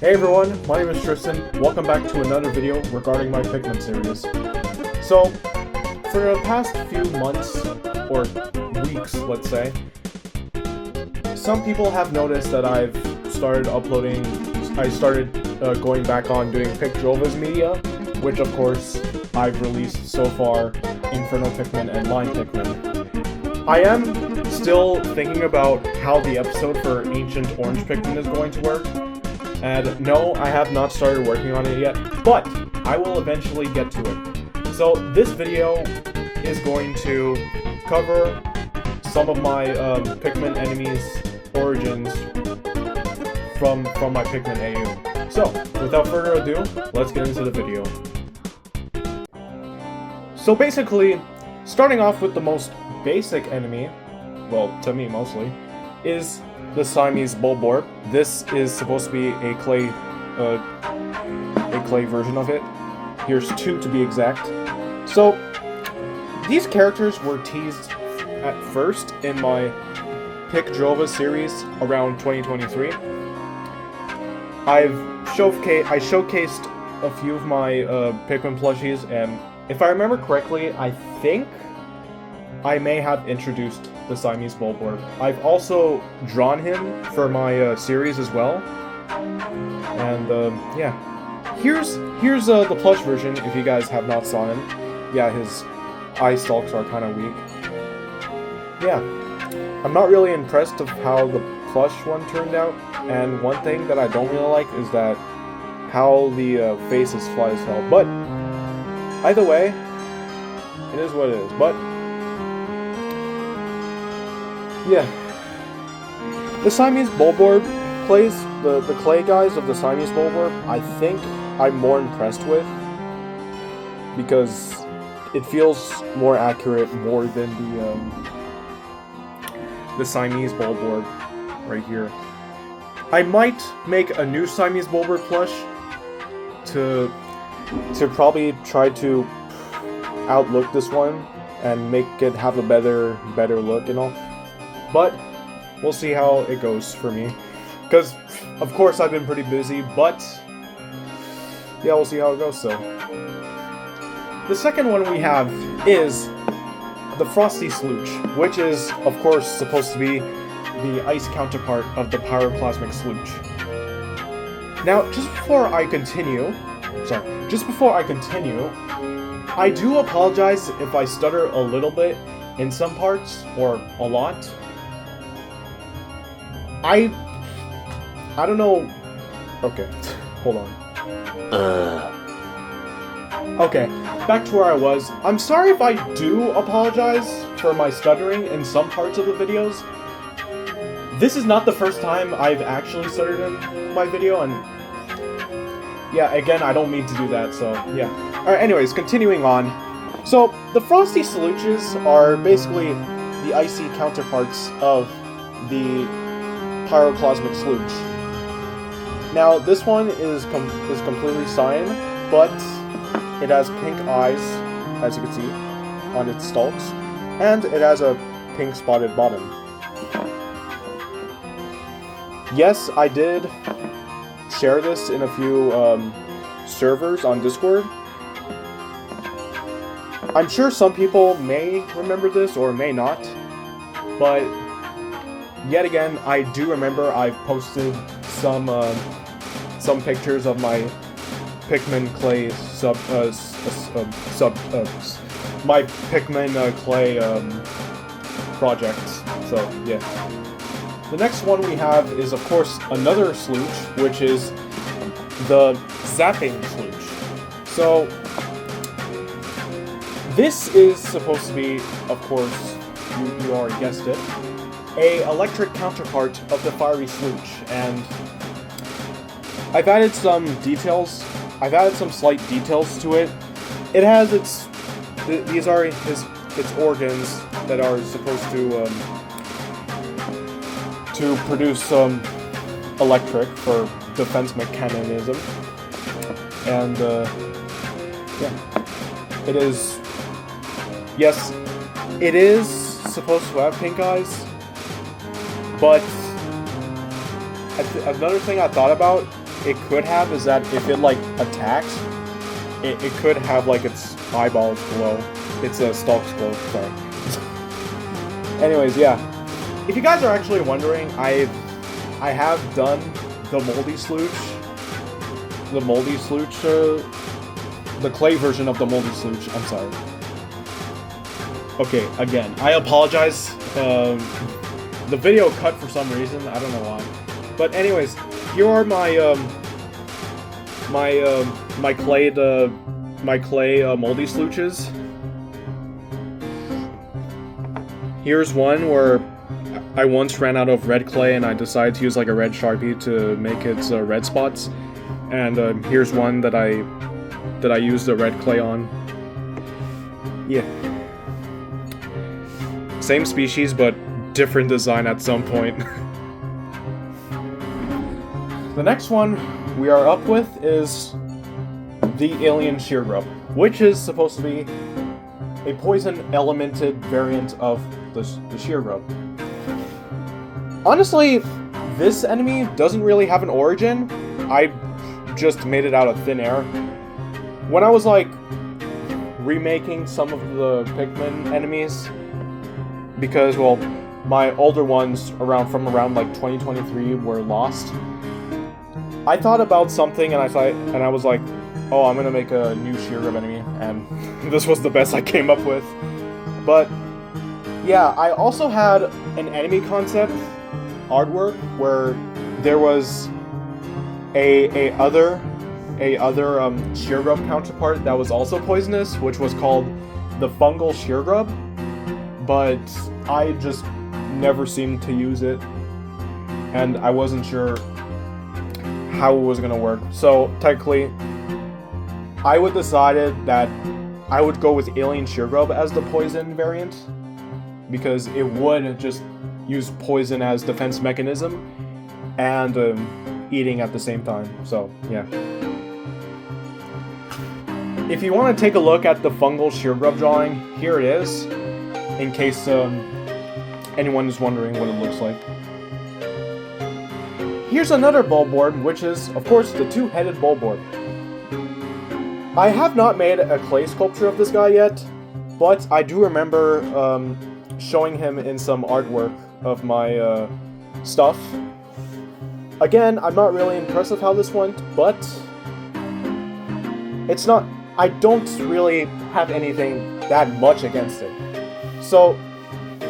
Hey everyone, my name is Tristan. Welcome back to another video regarding my Pikmin series. So, for the past few months, or weeks, let's say, some people have noticed that I started going back on doing Pikjova's media, which of course I've released so far Infernal Pikmin and Line Pikmin. I am still thinking about how the episode for Ancient Orange Pikmin is going to work. And no, I have not started working on it yet, but I will eventually get to it. So this video is going to cover some of my Pikmin enemies' origins from my Pikmin AU. So, without further ado, let's get into the video. So basically, starting off with the most basic enemy, well, to me mostly, is the Siamese Bulborb. This is supposed to be a clay version of it. Here's two to be exact. So these characters were teased at first in my Pikjova series around 2023. I showcased a few of my Pikmin plushies, and if I remember correctly, I think I may have introduced the Siamese Bulborb. I've also drawn him for my series as well. And yeah, here's the plush version if you guys have not saw him. Yeah, his eye stalks are kind of weak. Yeah, I'm not really impressed of how the plush one turned out. And one thing that I don't really like is that how the face is flat as hell. But either way, it is what it is. But yeah, the Siamese Bulborb plays the clay guys of the Siamese Bulborb. I think I'm more impressed with because it feels more accurate more than the Siamese Bulborb right here. I might make a new Siamese Bulborb plush to probably try to outlook this one and make it have a better look and all. But we'll see how it goes for me. Because, of course, I've been pretty busy, but yeah, we'll see how it goes, so. The second one we have is the Frosty Slooch, which is, of course, supposed to be the ice counterpart of the Pyroclasmic Slooch. Now, just before I continue, I do apologize if I stutter a little bit in some parts, or a lot. I don't know. Okay, hold on. Okay, back to where I was. I'm sorry if I do apologize for my stuttering in some parts of the videos. This is not the first time I've actually stuttered in my video, and yeah, again, I don't mean to do that, so yeah. Alright, anyways, continuing on. So, the Frosty Slooches are basically the icy counterparts of the Pyroclasmic Slooch. Now, this one is completely cyan, but it has pink eyes, as you can see, on its stalks, and it has a pink spotted bottom. Yes, I did share this in a few servers on Discord. I'm sure some people may remember this or may not, but yet again, I do remember I've posted some pictures of my Pikmin clay my Pikmin clay projects. So yeah. The next one we have is, of course, another Slooch, which is the Zapping Slooch. So this is supposed to be, of course, you already guessed it, a electric counterpart of the Fiery Slooch, and I've added some details. I've added some slight details to it. It has these are its organs that are supposed to produce some electric for defense mechanism, and yeah, it is. Yes, it is supposed to have pink eyes, but another thing I thought about it could have is that if it, like, attacks, it could have, like, its eyeballs glow. Its stalks glow, sorry. Anyways, yeah. If you guys are actually wondering, I have done the Moldy Slooch. The clay version of the Moldy Slooch, I'm sorry. Okay, again, I apologize. The video cut for some reason, I don't know why. But anyways, here are my my clay Moldy Slooches. Here's one where I once ran out of red clay and I decided to use like a red Sharpie to make its red spots. And here's one that I used the red clay on. Yeah. Same species, but different design at some point. The next one we are up with is the Alien Sheargrub, which is supposed to be a poison-elemented variant of the Sheargrub. Honestly, this enemy doesn't really have an origin. I just made it out of thin air. When I was like remaking some of the Pikmin enemies, because well, my older ones from around like 2023 were lost. I thought about something and I was like, oh, I'm gonna make a new Sheargrub enemy, and this was the best I came up with. But yeah, I also had an enemy concept artwork where there was a other Sheargrub counterpart that was also poisonous, which was called the Fungal Sheargrub, but I just never seemed to use it, and I wasn't sure how it was gonna work. So technically, I would decided that I would go with Alien Sheargrub as the poison variant, because it would just use poison as defense mechanism and eating at the same time. So yeah. If you want to take a look at the Fungal Sheargrub drawing, here it is, in case anyone is wondering what it looks like. Here's another bulboard, which is, of course, the two-headed bulboard. I have not made a clay sculpture of this guy yet, but I do remember showing him in some artwork of my stuff. Again, I'm not really impressed with how this went, but it's not... I don't really have anything that much against it. So,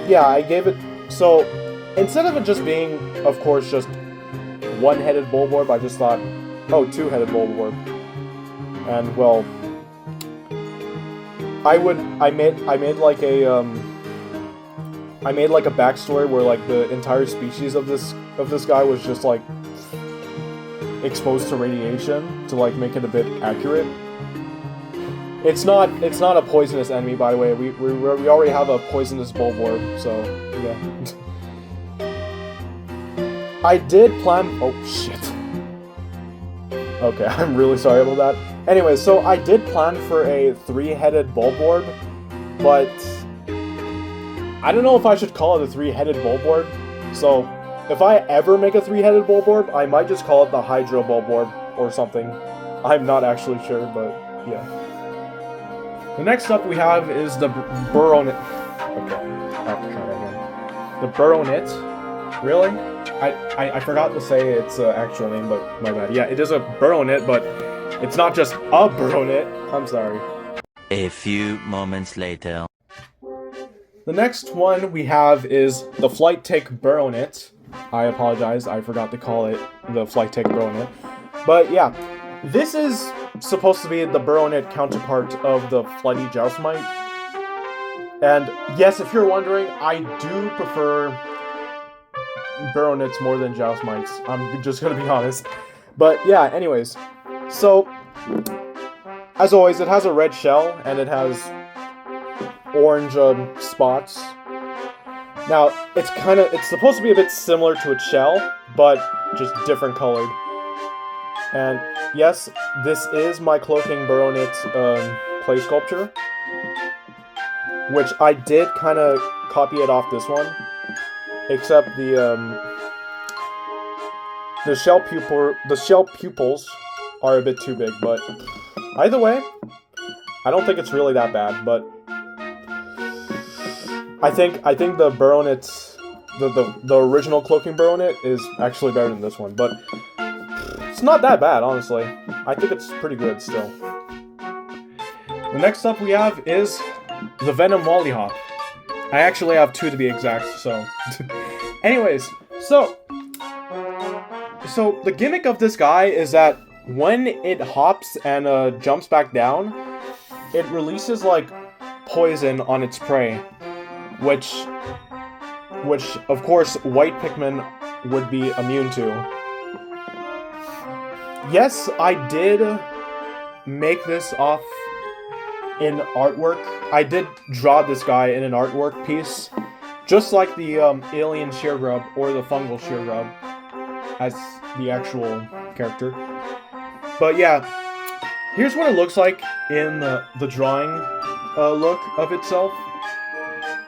yeah, I gave it... So, instead of it just being, of course, just one-headed bulboard, I just thought, oh, two-headed bulboard. And, well, I made like a backstory where like the entire species of this guy was just like exposed to radiation to like make it a bit accurate. It's not a poisonous enemy, by the way. We already have a poisonous bulboard, so yeah. I did plan... Oh, shit. Okay, I'm really sorry about that. Anyway, so I did plan for a three-headed bulboard, but I don't know if I should call it a three-headed bulboard. So if I ever make a three-headed bulboard, I might just call it the Hydro bulboard or something. I'm not actually sure, but yeah. The next up we have is the Burrownit. Okay, I have to try that again. The Burrownit. Really? I forgot to say its actual name, but my bad. Yeah, it is a Burrownit, but it's not just a Burrownit. I'm sorry. A few moments later. The next one we have is the Flight Tick Burrownit. I apologize, I forgot to call it the Flight Tick Burrownit. But yeah, this is supposed to be the Burrownit counterpart of the Flighty Joustmite. And yes, if you're wondering, I do prefer Burrownits more than Joustmites. I'm just gonna be honest. But yeah, anyways. So, as always, it has a red shell, and it has orange spots. Now, it's supposed to be a bit similar to its shell, but just different colored. And yes, this is my Cloaking Burrownit clay sculpture, which I did kind of copy it off this one, except the the shell pupils are a bit too big, but either way, I don't think it's really that bad. But I think the Baronet, the original cloaking Baronet is actually better than this one, but it's not that bad, honestly. I think it's pretty good still. The next up we have is the Venom Mollyhop. I actually have 2 to be exact, so... Anyways, so the gimmick of this guy is that when it hops and jumps back down, it releases, like, poison on its prey, which of course white Pikmin would be immune to. Yes, I did make this off in artwork. I did draw this guy in an artwork piece, just like the alien Sheargrub or the fungal Sheargrub as the actual character. But yeah, here's what it looks like in the drawing look of itself.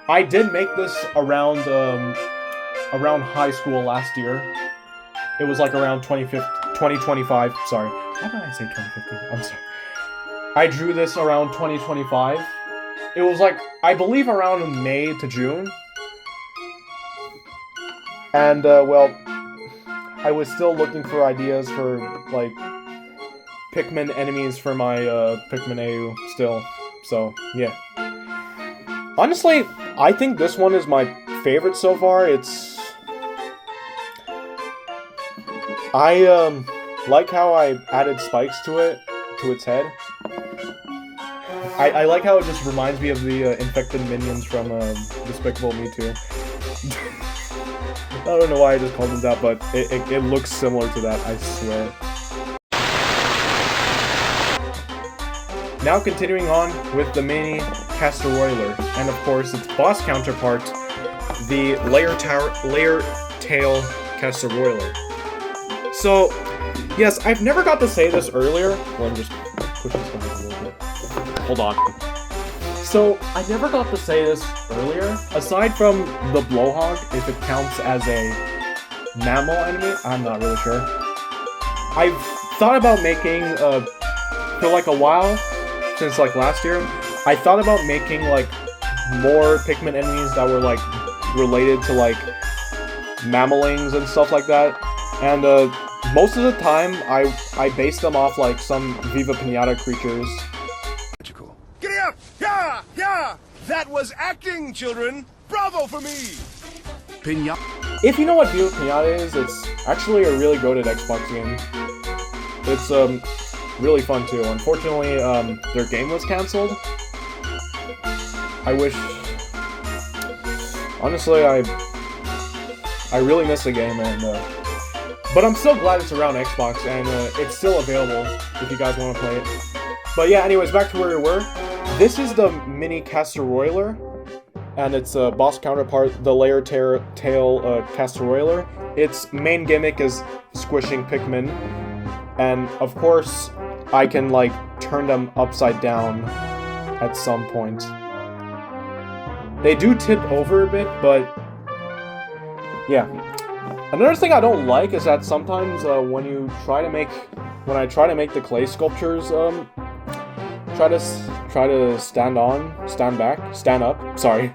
I did make this around high school last year. It was like around 2025. Sorry. Why did I say 2015? I'm sorry. I drew this around 2025. It was like, I believe around May to June. And, well, I was still looking for ideas for, like, Pikmin enemies for my, Pikmin AU still. So, yeah. Honestly, I think this one is my favorite so far. I like how I added spikes to its head. I like how it just reminds me of the infected minions from Despicable Me 2. I don't know why I just called them that, but it looks similar to that, I swear. Now continuing on with the mini Castor-Roiler, and of course its boss counterpart, the Layer Tail Castor-Roiler. So, yes, I've never got to say this earlier. Let me just push this down a little bit. Hold on. So, I never got to say this earlier. Aside from the Blowhog, if it counts as a mammal enemy, I'm not really sure. I've thought about making, for like a while, since like last year, I thought about making like more Pikmin enemies that were like related to like mammalings and stuff like that. And most of the time, I based them off like some Viva Pinata creatures. Giddy up! Yeah! Yeah! That was acting, children! Bravo for me! Pinata. If you know what Viva Pinata is, it's actually a really goated Xbox game. It's really fun too. Unfortunately, their game was cancelled. I wish... Honestly, I really miss the game, and but I'm still glad it's around Xbox, and it's still available if you guys want to play it. But yeah, anyways, back to where we were. This is the mini Castor-Roiler, and its boss counterpart, the Layer Tail Castor-Roiler. Its main gimmick is squishing Pikmin, and of course, I can like turn them upside down at some point. They do tip over a bit, but yeah. Another thing I don't like is that sometimes when I try to make the clay sculptures try to stand up, sorry,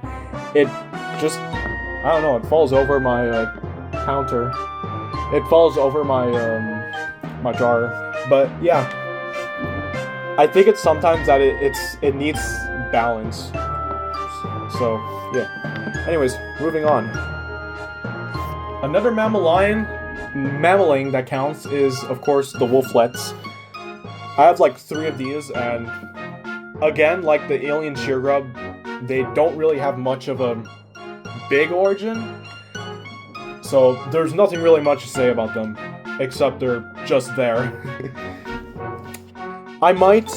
it just, I don't know, it falls over my counter. It falls over my my jar. But yeah, I think it's sometimes that it needs balance. So yeah. Anyways, moving on. Another mammaling that counts is, of course, the Wolflets. I have like 3 of these, and again, like the alien Sheargrub, they don't really have much of a big origin. So there's nothing really much to say about them, except they're just there. I might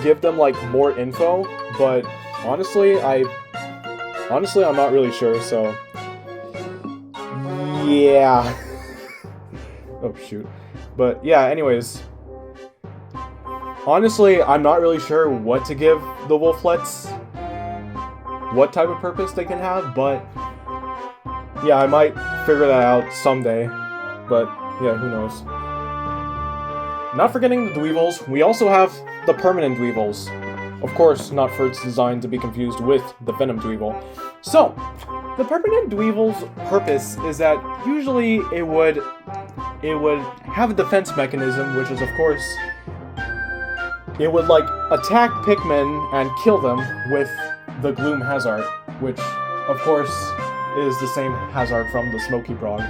give them like more info, but honestly, I'm not really sure, so yeah. Oh shoot. But yeah, anyways. Honestly, I'm not really sure what to give the Wolflets, what type of purpose they can have, but yeah, I might figure that out someday. But yeah, who knows. Not forgetting the Dweevils, we also have the permanent Dweevils. Of course, not for its design to be confused with the Venom Dweevil. So, the permanent Dweevil's purpose is that usually it would have a defense mechanism, which is, of course, it would, like, attack Pikmin and kill them with the Gloom Hazard, which, of course, is the same hazard from the Smoky Prog,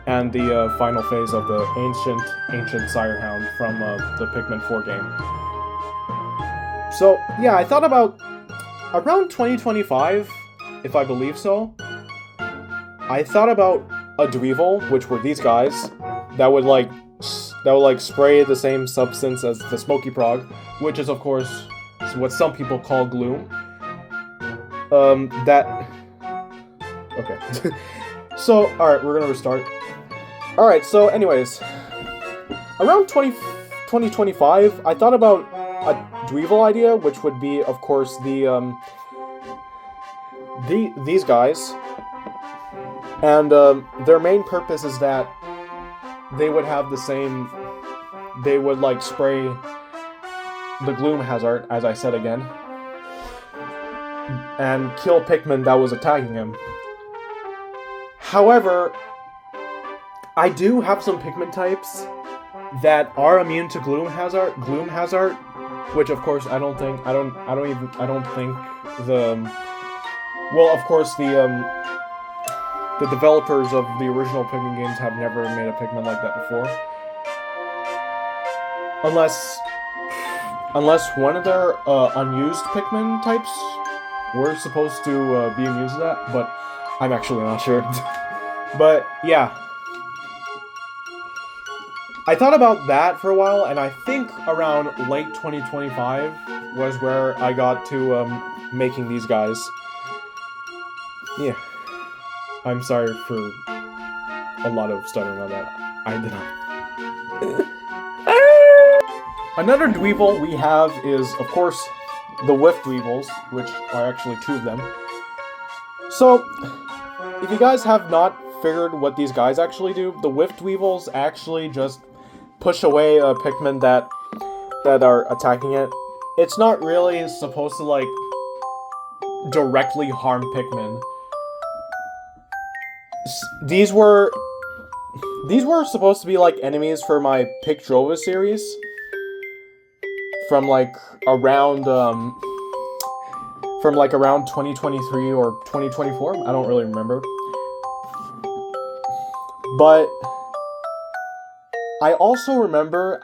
and the final phase of the Ancient Sirehound from the Pikmin 4 game. So, yeah, I thought about around 2025, if I believe so, I thought about a Dweevil, which were these guys, that would spray the same substance as the Smoky Prog, which is, of course, what some people call Gloom. Okay. So, alright, we're gonna restart. Alright, so anyways, around 2025, I thought about a Dweevil idea, which would be, of course, these guys. And, their main purpose is that they would have the same, they would, like, spray the Gloom Hazard, as I said again, and kill Pikmin that was attacking him. However, I do have some Pikmin types that are immune to Gloom Hazard, which of course I don't think the well, of course the developers of the original Pikmin games have never made a Pikmin like that before. Unless one of their unused Pikmin types were supposed to be immune to that, but I'm actually not sure. But yeah, I thought about that for a while, and I think around late 2025 was where I got to making these guys. Yeah, I'm sorry for a lot of stuttering on that. I did not. Another Dweevil we have is, of course, the Whiff Dweevils, which are actually two of them. So, if you guys have not figured what these guys actually do, the Whiff Dweevils actually just push away Pikmin that are attacking it. It's not really supposed to, like, directly harm Pikmin. These were supposed to be, like, enemies for my Pikdrova series. From, like, around 2023 or 2024. I don't really remember. But I also remember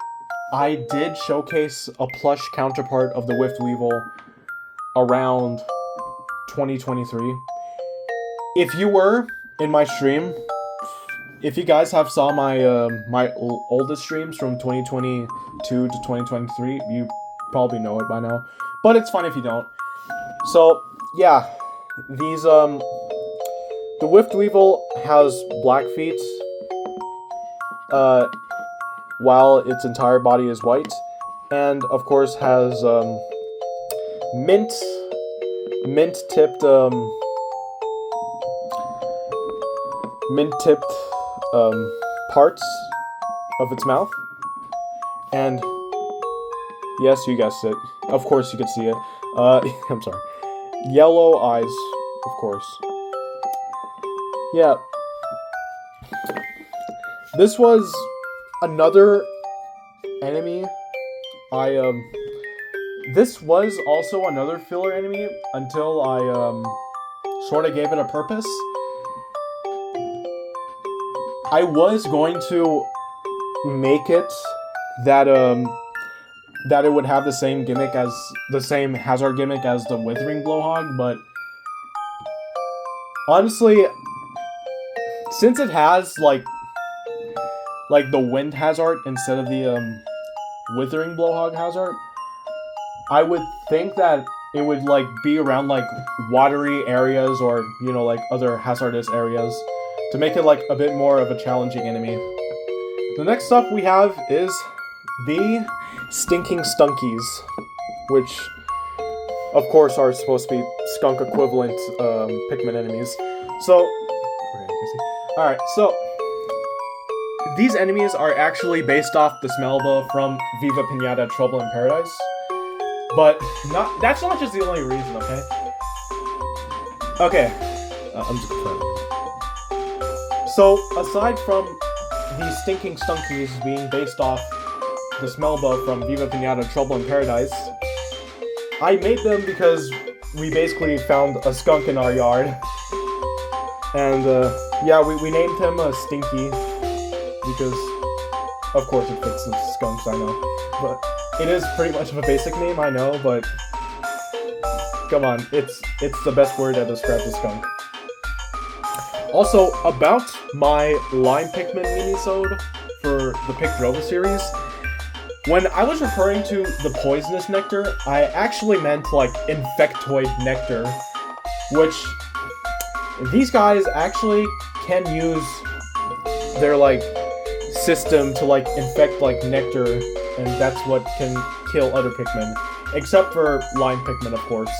I did showcase a plush counterpart of the Whiff Dweevil around 2023. If you were in my stream, if you guys have saw my my oldest streams from 2022 to 2023, you probably know it by now. But it's fine if you don't. So yeah, these the Whiff Dweevil has black feet, while its entire body is white, and of course has mint-tipped parts of its mouth, and yes, you guessed it. Of course, you could see it. I'm sorry. Yellow eyes, of course. Yeah. This was another enemy. This was also another filler enemy until I sort of gave it a purpose. I was going to make it that it would have the same gimmick as the same hazard gimmick as the Withering Blowhog, but honestly, since it has like the Wind Hazard instead of the Withering Blowhog Hazard, I would think that it would like be around like watery areas or, you know, like other hazardous areas to make it like a bit more of a challenging enemy. The next up we have is the Stinking Stunkies, which of course are supposed to be skunk equivalent Pikmin enemies. So, alright, so these enemies are actually based off the Smelba from Viva Pinata Trouble in Paradise. But that's not just the only reason, okay? Okay. I'm just gonna... So, aside from these stinking stunkies being based off the Smelba from Viva Pinata Trouble in Paradise, I made them because we basically found a skunk in our yard. And, yeah, we named him Stinky. Because, of course, it fits the skunks, I know. But it is pretty much of a basic name, I know, but... Come on, it's the best word that describes a skunk. Also, about my Lime Pikmin minisode for the Pikdrova series, when I was referring to the poisonous nectar, I actually meant, like, infectoid nectar, which these guys actually can use their, like, system to, like, infect, like, nectar, and that's what can kill other Pikmin. Except for Lime Pikmin, of course.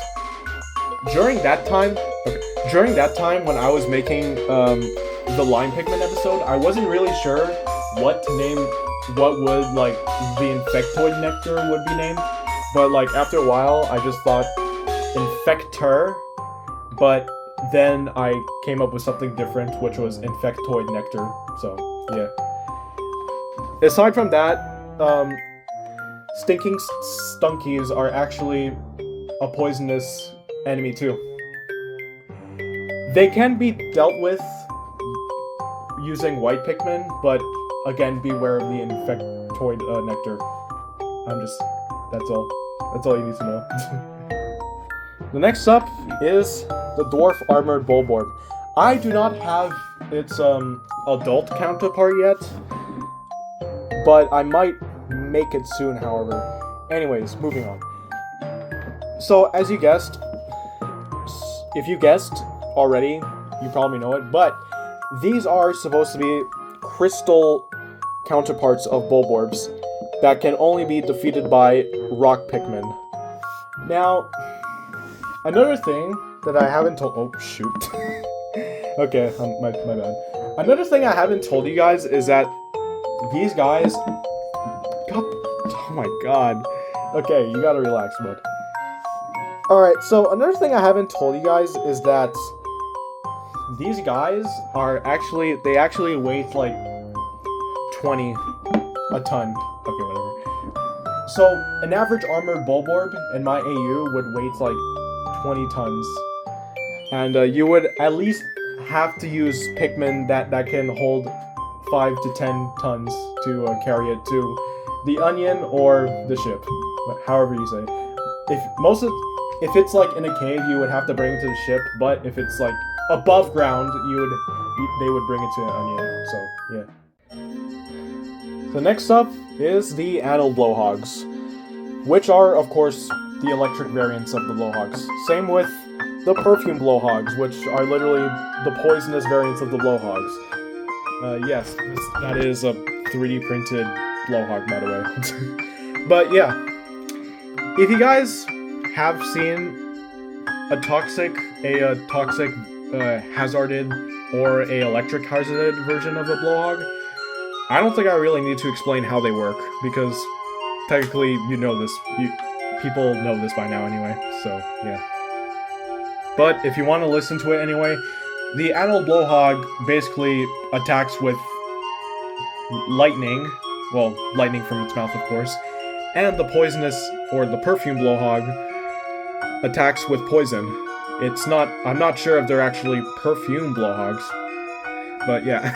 During that time when I was making the Lime Pikmin episode, I wasn't really sure what to name, what would, like, the infectoid nectar would be named. But, like, after a while, I just thought infector, but then I came up with something different, which was infectoid nectar, so, yeah. Aside from that, stinking stunkies are actually a poisonous enemy too. They can be dealt with using white Pikmin, but again, beware of the infectoid nectar. That's all you need to know. The next up is the Dwarf Armored Bulborb. I do not have its adult counterpart yet, but I might make it soon, however. Anyways, moving on. So, as you guessed, if you guessed already, you probably know it, but these are supposed to be crystal counterparts of Bulborbs that can only be defeated by rock Pikmin. Now, another thing that I haven't told... Oh, shoot. Okay, my bad. Another thing I haven't told you guys is that these guys... Oh my god. Okay, you gotta relax, bud. Alright, so another thing I haven't told you guys is that these guys are actually... They actually weigh, like, 20 a ton. Okay, whatever. So, an average armored Bulborb in my AU would weigh, like, 20 tons. And you would at least have to use Pikmin that can hold 5 to 10 tons to carry it to the onion or the ship, however you say. If it's like in a cave, you would have to bring it to the ship, but if it's like above ground, they would bring it to an onion. So yeah. So next up is the Anil Blowhogs, which are of course the electric variants of the Blowhogs. Same with the Perfume Blowhogs, which are literally the poisonous variants of the Blowhogs. Yes, that is a 3D printed Blowhog, by the way. But yeah, if you guys have seen a toxic hazarded or a electric hazarded version of a Blowhog, I don't think I really need to explain how they work, because technically you know this. People know this by now anyway, so yeah. But if you want to listen to it anyway, the Anil Blowhog basically attacks with lightning, well, lightning from its mouth, of course, and the poisonous, or the Perfume Blowhog, attacks with poison. I'm not sure if they're actually perfume Blowhogs, but yeah.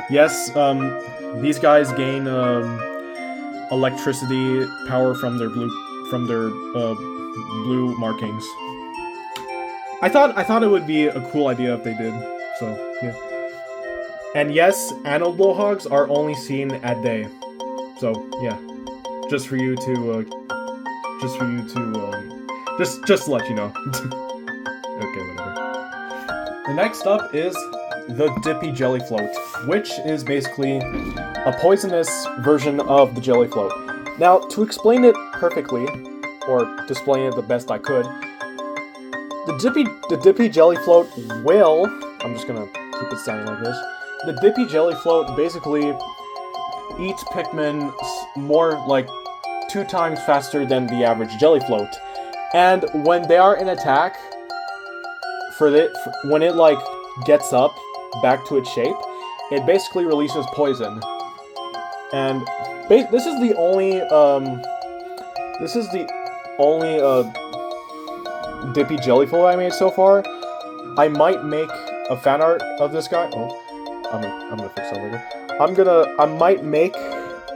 Yes, these guys gain, electricity power from their blue markings. I thought it would be a cool idea if they did, so yeah. And yes, Anil Blowhogs are only seen at day. So yeah. Just to let you know. Okay, whatever. The next up is the Dippy Jelly Float, which is basically a poisonous version of the Jelly Float. Now, to explain it perfectly, or display it the best I could, the Dippy Jelly Float will... I'm just gonna keep it sounding like this. the Dippy Jelly Float basically eats Pikmin more like 2 times faster than the average Jelly Float. And when they are in attack, when it like gets up back to its shape, it basically releases poison. And this is the only Dippy Jelly Float I made so far. I might make a fan art of this guy. Oh, I'm gonna fix that later. I might make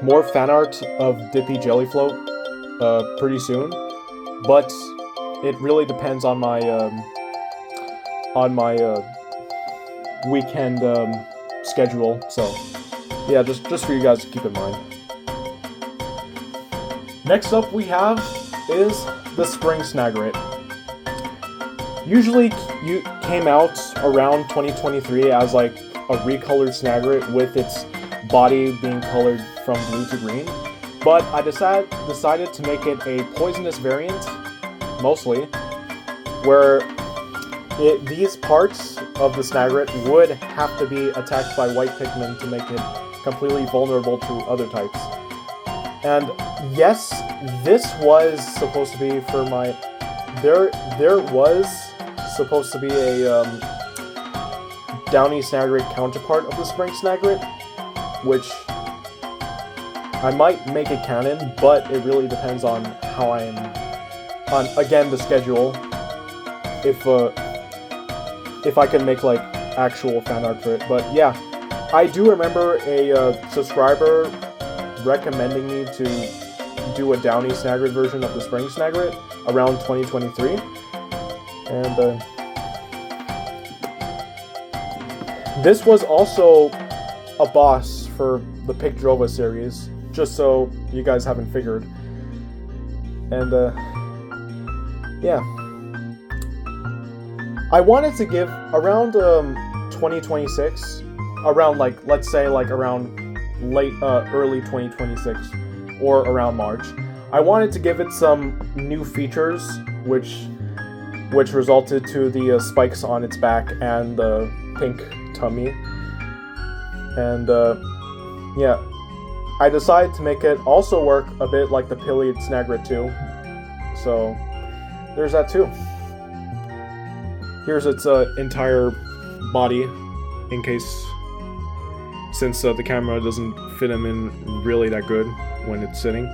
more fan art of Dippy Jelly Float pretty soon, but it really depends on my weekend schedule. So yeah, just for you guys to keep in mind. Next up we have is the Spring Snagret. Usually you came out around 2023 as like a recolored Snagret with its body being colored from blue to green, but I decided to make it a poisonous variant, mostly, where these parts of the Snagret would have to be attacked by white Pikmin to make it completely vulnerable to other types. And yes, this was supposed to be for my... There was supposed to be a Downy Snagret counterpart of the Spring Snagret, which I might make it canon, but it really depends on how I am... on, again, the schedule. If I can make like actual fan art for it. But yeah, I do remember a subscriber recommending me to do a Downy Snagret version of the Spring Snagret around 2023, and this was also a boss for the Pikdrova series, just so you guys haven't figured. And yeah, I wanted to give around 2026, around like, let's say like around early 2026 or around March. I wanted to give it some new features, which resulted to the spikes on its back and the pink tummy. And yeah, I decided to make it also work a bit like the Pileated Snagret too. So there's that too. Here's its entire body, in case, since the camera doesn't fit him in really that good when it's sitting.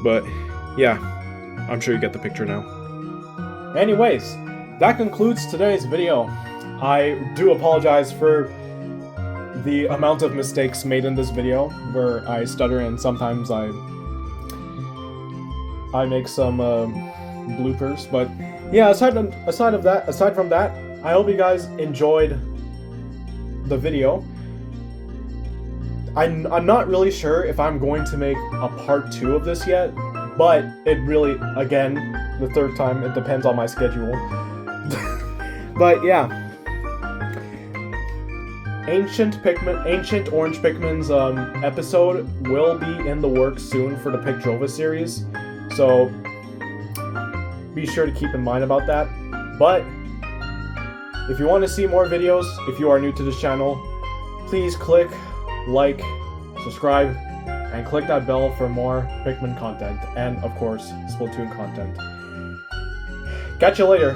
But yeah, I'm sure you get the picture now. Anyways, that concludes today's video. I do apologize for the amount of mistakes made in this video, where I stutter and sometimes I make some bloopers. But yeah, aside from that, I hope you guys enjoyed the video. I'm not really sure if I'm going to make a part 2 of this yet, but it really, again, the third time, it depends on my schedule. But yeah, Ancient Orange Pikmin's episode will be in the works soon for the Pikdrova series, so be sure to keep in mind about that. But if you want to see more videos, if you are new to this channel, please click like, subscribe, and click that bell for more Pikmin content, and of course, Splatoon content. Catch you later.